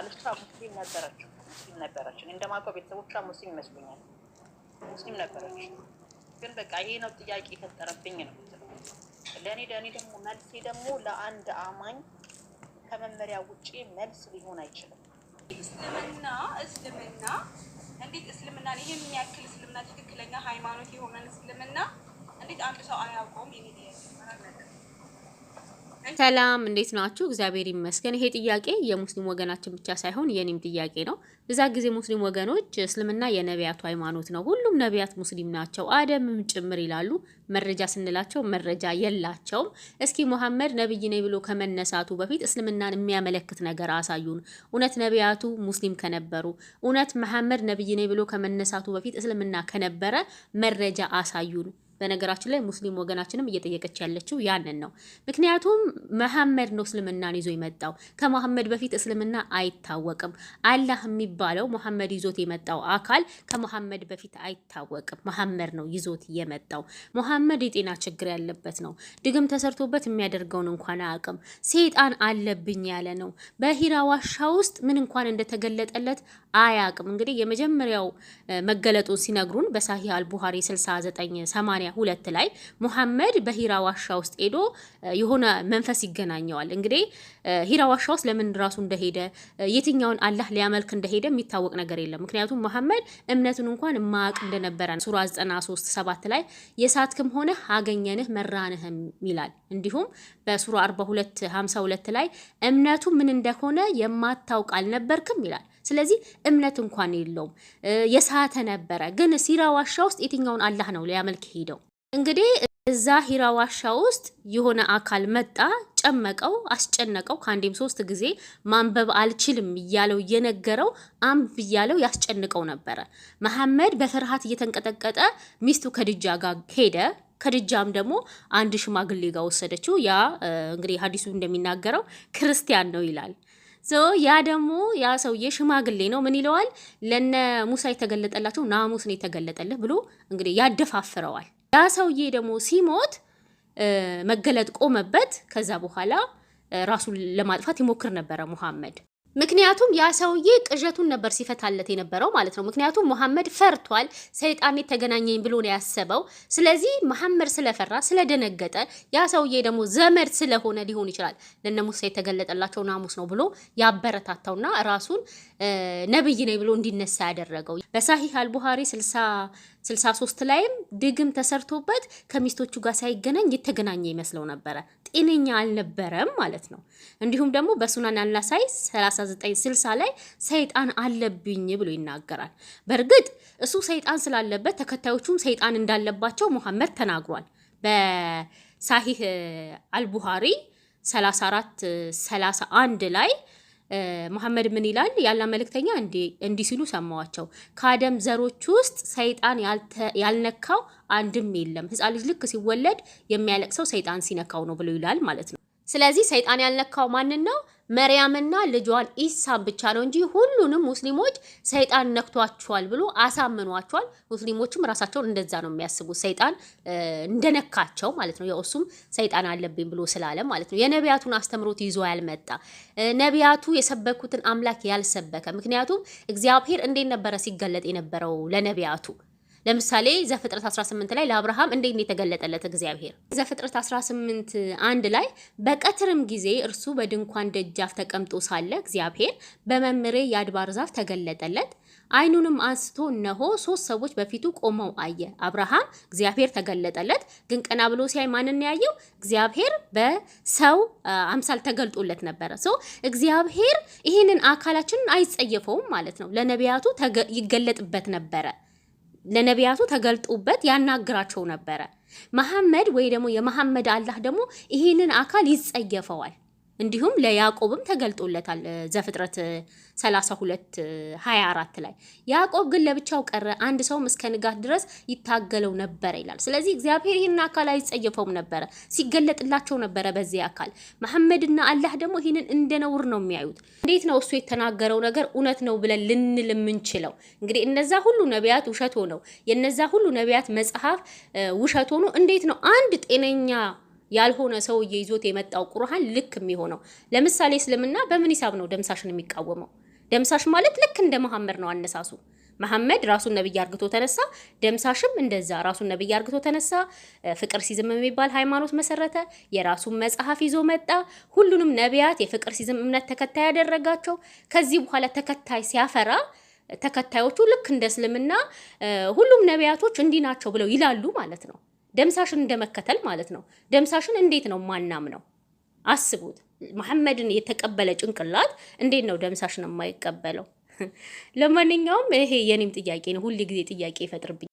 ባልሷ ሙስሊም ነበረች እኔ እንደማውቀው ቤተሰቦቿ ሙስሊም ይመስሉኛል ሙስሊም ነበረች ግን በቃ ይሄ ነው ጥያቄ የፈጠረብኝ ነው ለኔ ደግሞ መልስ ደግሞ ለአንድ አማኝ ከመመሪያ ውጪ መልስ ሊሆን አይችልም እስልምና እንዴት እስልምና ይሄን ያክል እስልምና ትክክለኛ ሃይማኖት የሆነ እስልምና እንዴት አንድ ሰው አያውቀውም የሚዲያ ሰላም እንዴት ናችሁ? እግዚአብሔር ይመስገን። ይሄ ጥያቄ የሙስሊም ወገናችን ብቻ ሳይሆን የኔም ጥያቄ ነው። በዛ ጊዜ ሙስሊም ወገኖች እስልምና የነቢያቱ ሃይማኖት ነው፣ ሁሉም ነቢያት ሙስሊም ናቸው፣ አደምም ጭምር ይላሉ። መረጃ ስንላቸው መረጃ የላቸውም። እስኪ መሐመድ ነብይ ነኝ ብሎ ከመነሳቱ በፊት እስልምናን የሚያመለክት ነገር አሳዩን። እውነት ነቢያቱ ሙስሊም ከነበሩ፣ እውነት መሐመድ ነብይ ነኝ ብሎ ከመነሳቱ በፊት እስልምና ከነበረ መረጃ አሳዩን። በነገራችን ላይ ሙስሊም ወገናችንም እየጠየቀች ያለችው ያንን ነው። ምክንያቱም መሐመድ ነው እስልምናን ይዞ የመጣው። ከመሐመድ በፊት እስልምና አይታወቅም። አላህ የሚባለው መሐመድ ይዞት የመጣው አካል ከመሐመድ በፊት አይታወቅም። መሐመድ ነው ይዞት የመጣው። መሐመድ የጤና ችግር ያለበት ነው። ድግም ተሰርቶበት የሚያደርገውን እንኳን አያውቅም። ሰይጣን አለብኝ ያለ ነው። በሂራ ዋሻ ውስጥ ምን እንኳን እንደተገለጠለት አያውቅም። እንግዲህ የመጀመሪያው መገለጡን ሲነግሩን በሳሂህ አልቡኻሪ 6982 ላይ ሙሐመድ በሂራ ዋሻ ውስጥ ሄዶ የሆነ መንፈስ ይገናኘዋል። እንግዲህ ሂራ ዋሻ ውስጥ ለምን ራሱ እንደሄደ የትኛውን አላህ ሊያመልክ እንደሄደ የሚታወቅ ነገር የለም። ምክንያቱም ሙሐመድ እምነቱን እንኳን ማቅ እንደነበረ ሱራ 93:7 ላይ የሳትክም ሆነ አገኘንህ መራንህም ይላል። እንዲሁም በሱራ 42:52 ላይ እምነቱ ምን እንደሆነ የማታውቅ አልነበርክም ይላል። ስለዚህ እምነት እንኳን የለውም። የሳተ ነበረ። ግን ሂራ ዋሻ ውስጥ የትኛውን አላህ ነው ሊያመልክ ሄደው? እንግዲህ እዛ ሂራ ዋሻ ውስጥ የሆነ አካል መጣ፣ ጨመቀው፣ አስጨነቀው። ከአንዴም 3 ጊዜ ማንበብ አልችልም እያለው እየነገረው አንብ እያለው ያስጨንቀው ነበረ። መሐመድ በፍርሃት እየተንቀጠቀጠ ሚስቱ ከድጃ ጋር ሄደ። ከድጃም ደግሞ አንድ ሽማግሌ ጋር ወሰደችው። ያ እንግዲህ ሐዲሱ እንደሚናገረው ክርስቲያን ነው ይላል። ያ ደግሞ ያ ሰውዬ ሽማግሌ ነው። ምን ይለዋል? ለነ ሙሳ የተገለጠላቸው ናሙስ ነው የተገለጠልህ ብሎ እንግዲህ ያደፋፍረዋል። ያ ሰውዬ ደግሞ ሲሞት መገለጥ ቆመበት። ከዛ በኋላ ራሱን ለማጥፋት ይሞክር ነበረ ሙሐመድ። ምክንያቱም ያ ሰውዬ ቅዠቱን ነበር ሲፈታለት የነበረው ማለት ነው። ምክንያቱም ሙሐመድ ፈርቷል። ሰይጣን ተገናኘኝ ብሎ ነው ያሰበው። ስለዚህ ሙሐመድ ስለፈራ ስለደነገጠ ያ ሰውዬ ደግሞ ዘመድ ስለሆነ ሊሆን ይችላል ለነ ሙሳ የተገለጠላቸው ናሙስ ነው ብሎ ያበረታታውና ራሱን ነብይ ነኝ ብሎ እንዲነሳ ያደረገው። በሳሂህ አልቡኻሪ 63 ላይም ድግም ተሰርቶበት ከሚስቶቹ ጋር ሳይገናኝ የተገናኘ ይመስለው ነበረ። ጤነኛ አልነበረም ማለት ነው። እንዲሁም ደግሞ በሱናን አልናሳኢ 39:60 ላይ ሰይጣን አለብኝ ብሎ ይናገራል። በእርግጥ እሱ ሰይጣን ስላለበት ተከታዮቹም ሰይጣን እንዳለባቸው ሙሐመድ ተናግሯል። በሳሂህ አልቡኻሪ 34:31 ላይ ሙሐመድ ምን ይላል? ያላ መልእክተኛ እንዲህ ሲሉ ሰማዋቸው። ከአደም ዘሮች ውስጥ ሰይጣን ያልነካው አንድም የለም። ሕፃን ልጅ ልክ ሲወለድ የሚያለቅሰው ሰይጣን ሲነካው ነው ብሎ ይላል ማለት ነው። ስለዚህ ሰይጣን ያልነካው ማንን ነው? መርያምና ልጇን ኢሳን ብቻ ነው እንጂ ሁሉንም ሙስሊሞች ሰይጣን ነክቷቸዋል ብሎ አሳምኗቸዋል። ሙስሊሞችም ራሳቸውን እንደዛ ነው የሚያስቡት፣ ሰይጣን እንደነካቸው ማለት ነው። ያው እሱም ሰይጣን አለብኝ ብሎ ስላለ ማለት ነው። የነቢያቱን አስተምሮት ይዞ ያልመጣ ነቢያቱ የሰበኩትን አምላክ ያልሰበከ። ምክንያቱም እግዚአብሔር እንዴት ነበረ ሲገለጥ የነበረው ለነቢያቱ? ለምሳሌ ዘፍጥረት 18 ላይ ለአብርሃም እንዴት ነው የተገለጠለት እግዚአብሔር? ዘፍጥረት 18:1 ላይ በቀትርም ጊዜ እርሱ በድንኳን ደጃፍ ተቀምጦ ሳለ እግዚአብሔር በመምሬ የአድባር ዛፍ ተገለጠለት። አይኑንም አንስቶ እነሆ 3 ሰዎች በፊቱ ቆመው አየ። አብርሃም እግዚአብሔር ተገለጠለት፣ ግን ቀና ብሎ ሲያይ ማንን ያየው? እግዚአብሔር በሰው አምሳል ተገልጦለት ነበረ። እግዚአብሔር ይህንን አካላችንን አይጸየፈውም ማለት ነው። ለነቢያቱ ይገለጥበት ነበረ። ለነቢያቱ ተገልጦበት ያናግራቸው ነበረ። መሐመድ ወይ ደግሞ የመሐመድ አላህ ደግሞ ይሄንን አካል ይጸየፈዋል። እንዲሁም ለያዕቆብም ተገልጦለታል። ዘፍጥረት 32:24 ላይ ያዕቆብ ግን ለብቻው ቀረ፣ አንድ ሰውም እስከ ንጋት ድረስ ይታገለው ነበር ይላል። ስለዚህ እግዚአብሔር ይህንን አካል አይጸየፈውም ነበረ፣ ሲገለጥላቸው ነበረ በዚህ አካል። መሐመድና አላህ ደግሞ ይህንን እንደ ነውር ነው የሚያዩት። እንዴት ነው እሱ የተናገረው ነገር እውነት ነው ብለን ልንል የምንችለው? እንግዲህ እነዛ ሁሉ ነቢያት ውሸት ሆነው የነዛ ሁሉ ነቢያት መጽሐፍ ውሸት ሆኖ እንዴት ነው አንድ ጤነኛ ያልሆነ ሰውዬ ይዞት የመጣው ቁርአን ልክ የሚሆነው? ለምሳሌ እስልምና በምን ሂሳብ ነው ደምሳሽን የሚቃወመው? ደምሳሽ ማለት ልክ እንደ መሐመድ ነው አነሳሱ። መሐመድ ራሱን ነብይ አርግቶ ተነሳ። ደምሳሽም እንደዛ ራሱን ነብይ አርግቶ ተነሳ። ፍቅር ሲዝም የሚባል ሃይማኖት መሰረተ። የራሱን መጽሐፍ ይዞ መጣ። ሁሉንም ነቢያት የፍቅር ሲዝም እምነት ተከታይ ያደረጋቸው። ከዚህ በኋላ ተከታይ ሲያፈራ ተከታዮቹ ልክ እንደ እስልምና ሁሉም ነቢያቶች እንዲህ ናቸው ብለው ይላሉ ማለት ነው። ደምሳሽን እንደመከተል ማለት ነው። ደምሳሽን እንዴት ነው ማናምነው? አስቡት። መሐመድን የተቀበለ ጭንቅላት እንዴት ነው ደምሳሽን የማይቀበለው? ለማንኛውም ይሄ የኔም ጥያቄ ነው። ሁሉ ጊዜ ጥያቄ ይፈጥርብኛል።